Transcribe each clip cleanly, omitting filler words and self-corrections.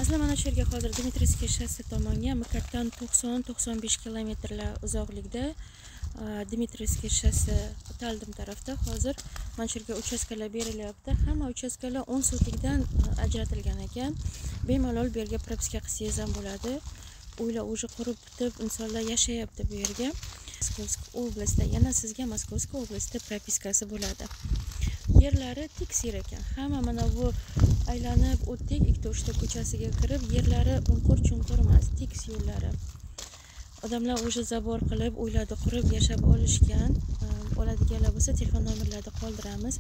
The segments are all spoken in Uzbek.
Masalan, mana shu yerga hozir Dmitriyskiy shossi tomonga Mukatdan 90-95 kilometrlar uzoqlikda Dmitriyskiy shossi Taldim tarafda hozir mana shu yerga uchastkalar berilyapti. Hamma uchastkalar 10 sotikdan ajratilgan ekan. Bemalol bu yerga propiska qilsangiz ham bo'ladi. Uylar уже qurib bitib, insonlar yashayapti bu yerga. Moskovskiy oblastda, yana sizga Moskovskiy oblastda propiskasi bo'ladi. Yerlari teksir ekan. Hamma mana bu aylanib o'tdik, ikkita uchta ko'chasiga kirib, yerlari unqur-chunqur emas, teks yo'llari. Odamlar уже zabor qilib, uylarda qurib yashab olishgan. Oladiganlar bo'lsa, telefon nomerlarini qoldiramiz.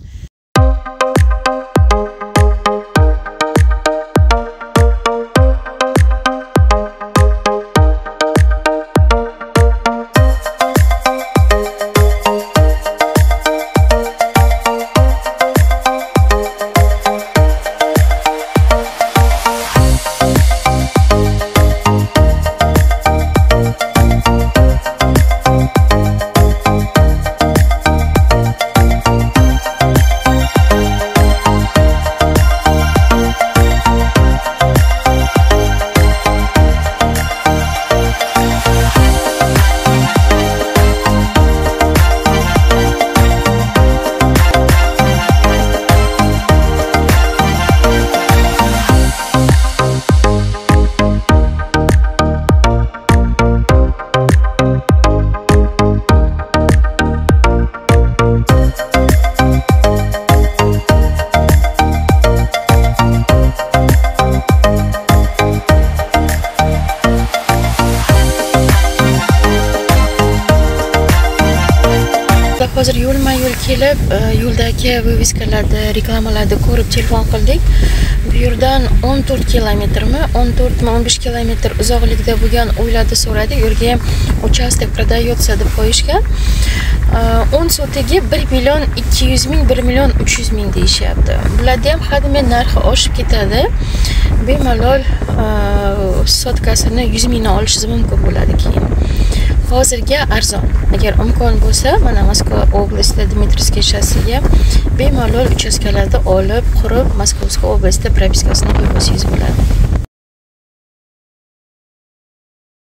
Hozir yo'lma-yo'l kelib, yo'ldagi viviskalarda, reklamalarda ko'rib telefon qildik. Bu yerdan 14 kilometrmi, 14-15 kilometr uzoqlikda bo'lgan uylarda so'radik. Yerga ham uchastok продается deb qo'yishgan. 10 sotiga 1 million 200 ming, 1 million 300 ming deyishyapti. Bularda ham hademay narxi oshib ketadi. Bemalol sotkasini 100 mingdan olishingiz mumkin bo'ladi keyin. Hozirga arzon. Agar imkon bo'lsa, mana Moskva oblastida Dmitriyskiy shossiga bemalol uchastkalarda olib, qurib, Moskovskiy oblastida propiskasini qo'yib olsangiz bo'ladi.